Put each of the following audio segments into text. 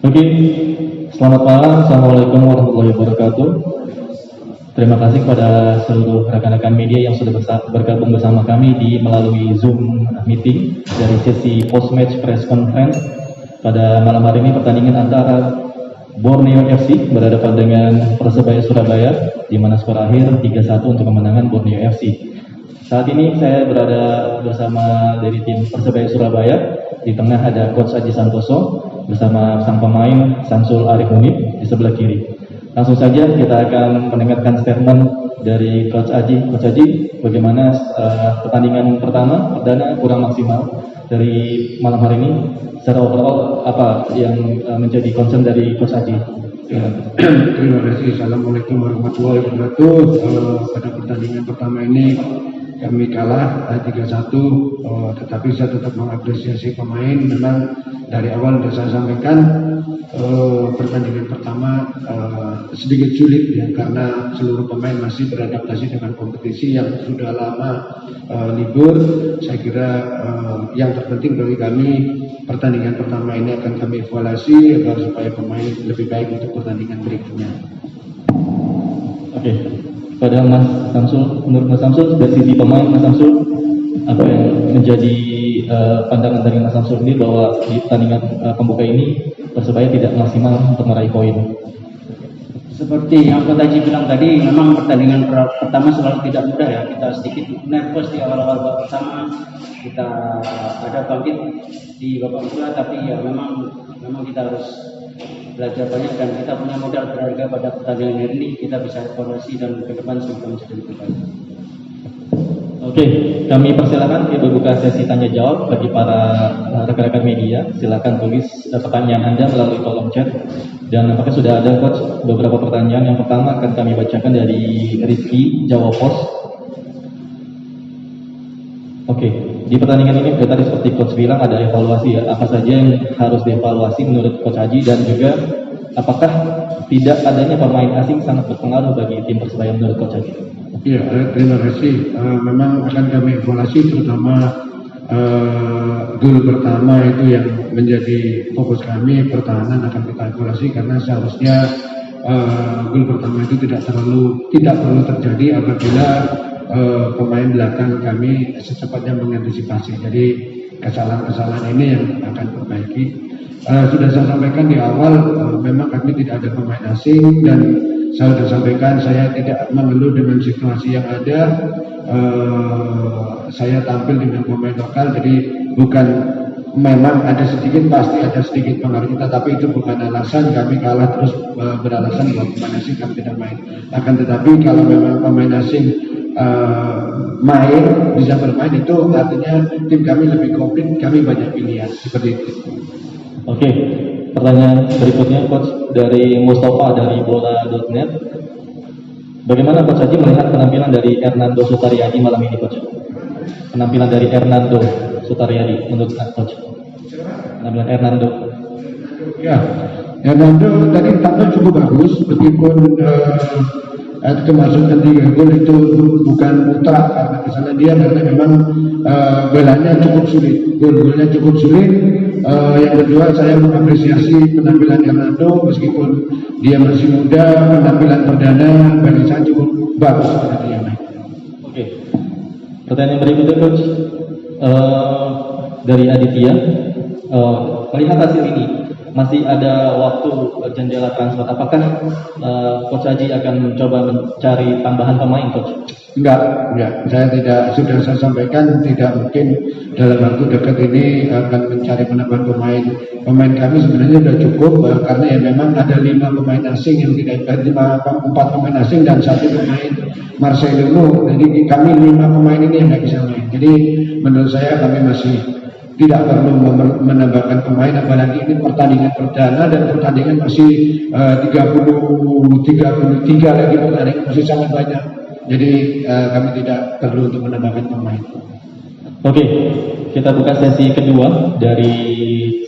Oke, selamat malam. Assalamualaikum warahmatullahi wabarakatuh. Terima kasih kepada seluruh rekan-rekan media yang sudah bergabung bersama kami melalui Zoom meeting dari sesi post-match press conference. Pada malam hari ini pertandingan antara Borneo FC berhadapan dengan Persebaya Surabaya, di mana skor akhir 3-1 untuk kemenangan Borneo FC. Saat ini saya berada bersama dari tim Persebaya Surabaya. Di tengah ada Coach Aji Santoso bersama sang pemain Samsul Arif Munib di sebelah kiri. Langsung saja kita akan mendengarkan statement dari Coach Aji. Coach Aji, bagaimana pertandingan pertama perdana kurang maksimal dari malam hari ini? Secara overall apa yang menjadi concern dari Coach Aji? Ya, terima kasih. Assalamualaikum warahmatullahi wabarakatuh. Pada pertandingan pertama ini kami kalah 3-1, tetapi saya tetap mengapresiasi pemain. Memang dari awal sudah saya sampaikan pertandingan pertama sedikit sulit ya, karena seluruh pemain masih beradaptasi dengan kompetisi yang sudah lama libur. Saya kira yang terpenting bagi kami pertandingan pertama ini akan kami evaluasi agar supaya pemain lebih baik untuk pertandingan berikutnya. Oke. Pada Mas Samsul, menurut Mas Samsul dari sisi pemain, Mas Samsul apa yang menjadi pandangan dari Mas Samsul ini bahwa di pertandingan pembuka ini Persebaya tidak maksimal untuk meraih poin? Seperti yang Coach Aji bilang tadi, memang pertandingan pertama selalu tidak mudah ya. Kita sedikit nervous di awal-awal babak pertama. Kita ada bangkit di babak kedua, tapi ya memang kita harus belajar banyak dan kita punya modal berharga pada pertandingan hari ini. Kita bisa evaluasi dan ke depan semoga menjadi lebih baik. Oke, kami persilakan kita buka sesi tanya jawab bagi para rekan-rekan media. Silakan tulis pertanyaan Anda melalui kolom chat. Dan apakah sudah ada Coach beberapa pertanyaan? Yang pertama akan kami bacakan dari Rizky Jawa Pos. Oke, di pertandingan ini tadi seperti Coach bilang ada evaluasi ya. Apa saja yang harus dievaluasi menurut Coach Haji, dan juga apakah tidak adanya pemain asing sangat berpengaruh bagi tim Persebaya menurut Coach Haji? Ya, terima kasih. Memang akan kami evaluasi, terutama gol pertama itu yang menjadi fokus kami. Pertahanan akan kita evaluasi karena seharusnya gol pertama itu tidak perlu terjadi apabila pemain belakang kami secepatnya mengantisipasi. Jadi kesalahan-kesalahan ini yang akan perbaiki. Sudah saya sampaikan di awal, memang kami tidak ada pemain asing, dan saya sudah sampaikan saya tidak mengeluh dengan situasi yang ada. Saya tampil dengan pemain lokal, jadi bukan, memang ada sedikit, pasti ada sedikit pengaruh kita, tapi itu bukan alasan kami kalah terus beralasan bahwa pemain asing kami tidak main. Akan tetapi kalau memang pemain asing bisa bermain, itu artinya tim kami lebih komplit, kami banyak pilihan seperti itu. Oke, pertanyaan berikutnya Coach dari Mustafa dari bola.net. Bagaimana Coach Haji melihat penampilan dari Hernando Sutaryadi malam ini, Coach? Penampilan dari Hernando Sutaryadi menurut Coach? Penampilan Hernando. Ya, Hernando tadi tampil cukup bagus, meskipun kemasukan 3 gol itu bukan mutlak, karena kesalahan dia, karena memang belanya cukup sulit, gol-golnya cukup sulit. Yang kedua, saya mengapresiasi penampilan Hernando, meskipun dia masih muda, penampilan perdana bagi saya cukup bagus pada dia. Oke, pertanyaan berikutnya Coach dari Aditya. Melihat hasil ini, masih ada waktu jendela transfer. Apakah Coach Haji akan mencoba mencari tambahan pemain, Coach? Enggak. Saya tidak, sudah saya sampaikan, tidak mungkin dalam waktu dekat ini akan mencari penambahan pemain. Pemain kami sebenarnya sudah cukup, karena ya memang ada 5 pemain asing yang tidak, 4 pemain asing dan 1 pemain Marcelino. Jadi kami 5 pemain ini yang tidak bisa main. Jadi menurut saya kami masih tidak perlu menambahkan pemain, apalagi ini pertandingan perdana dan pertandingan masih 33 lagi pertandingan, masih sangat banyak. Jadi kami tidak perlu untuk menambahkan pemain. Oke, kita buka sesi kedua dari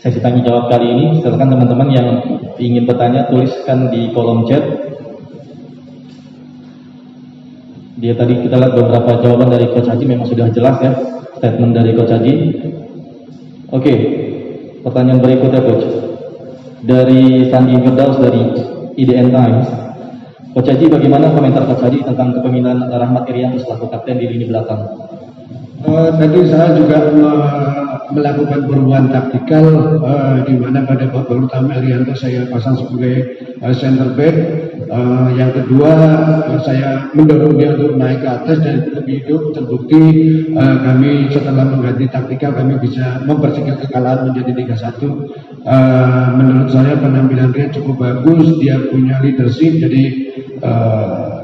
sesi tanya jawab kali ini. Silakan teman-teman yang ingin bertanya tuliskan di kolom chat. Dia tadi kita lihat beberapa jawaban dari Coach Haji memang sudah jelas ya, statement dari Coach Haji. Oke, pertanyaan berikutnya Coach. dari Sandi Firdaus dari IDN Times. Coach Haji, bagaimana komentar Coach Haji tentang kepemimpinan Rahmat Irianto selaku kapten di lini belakang? Tadi saya juga melakukan perubahan taktikal di mana pada babak pertama Irianto saya pasang sebagai center back. Yang kedua saya mendorong dia untuk naik ke atas dan lebih hidup. Terbukti kami setelah mengganti taktikal kami bisa mempersingkat kekalahan menjadi 3-1. Menurut saya penampilan dia cukup bagus, dia punya leadership, jadi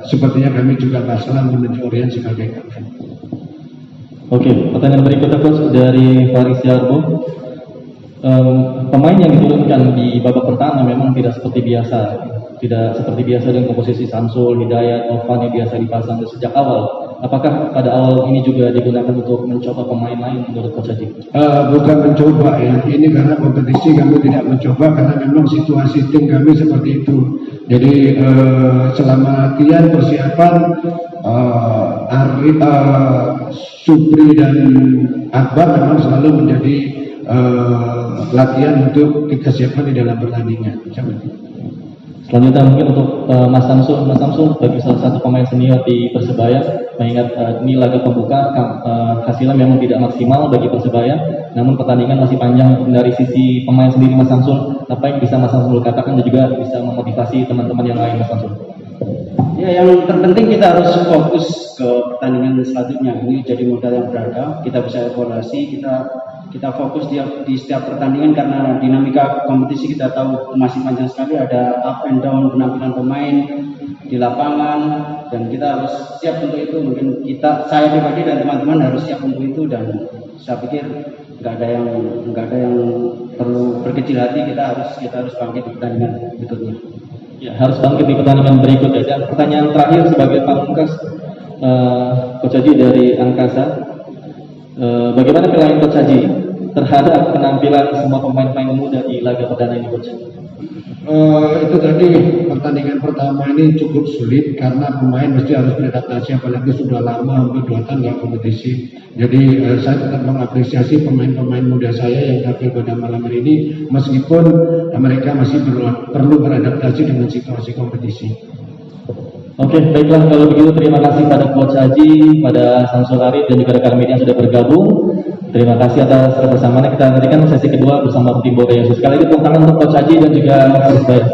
sepertinya kami juga nggak salah menunjuk Rian sebagai kapten. Oke, pertanyaan berikutnya Coach dari Faris Yarbo. Pemain yang diturunkan di babak pertama memang tidak seperti biasa dengan komposisi Samsul, Hidayat, Novan yang biasa dipasang sejak awal. Apakah pada awal ini juga digunakan untuk mencoba pemain lain menurut Coach Haji? Bukan mencoba ya, ini karena kompetisi kami tidak mencoba karena memang situasi tim kami seperti itu. Jadi selama latihan persiapan Supri dan Akbar memang selalu menjadi latihan untuk kesiapan di dalam pertandingan. Selanjutnya mungkin untuk Mas Samsul bagi salah satu pemain senior di Persebaya, mengingat ini laga pembuka hasilnya memang tidak maksimal bagi Persebaya, namun pertandingan masih panjang. Dari sisi pemain sendiri Mas Samsul, apa yang bisa Mas Samsul katakan dan juga bisa memotivasi teman-teman yang lain Mas Samsul? Ya, yang terpenting kita harus fokus ke pertandingan selanjutnya. Ini jadi modal yang berharga. Kita bisa evaluasi, kita fokus di setiap pertandingan karena dinamika kompetisi kita tahu masih panjang sekali, ada up and down penampilan pemain di lapangan dan kita harus siap untuk itu. Mungkin saya pribadi dan teman-teman harus siap untuk itu dan saya pikir nggak ada yang perlu berkecil hati. Kita harus bangkit di pertandingan berikutnya. Ya, harus bangkit di pertandingan berikutnya. Dan pertanyaan terakhir sebagai pamungkas, Coach Haji dari Angkasa, bagaimana penilaian Coach Haji terhadap penampilan semua pemain-pemain muda di laga perdana ini, Coach? Itu tadi pertandingan pertama ini cukup sulit karena pemain mesti harus beradaptasi, apalagi sudah lama hampir 2 tahun nggak kompetisi. Jadi saya tetap mengapresiasi pemain-pemain muda saya yang tampil pada malam hari ini, meskipun mereka masih perlu beradaptasi dengan situasi kompetisi. Oke, baiklah kalau begitu terima kasih pada Coach Haji, pada Samsul Arif dan juga rekan media yang sudah bergabung. Terima kasih atas kebersamaannya. Kita nantikan sesi kedua bersama tim Boga Yesus. Sekali lagi tepuk tangan untuk Coach Haji dan juga Persebaya.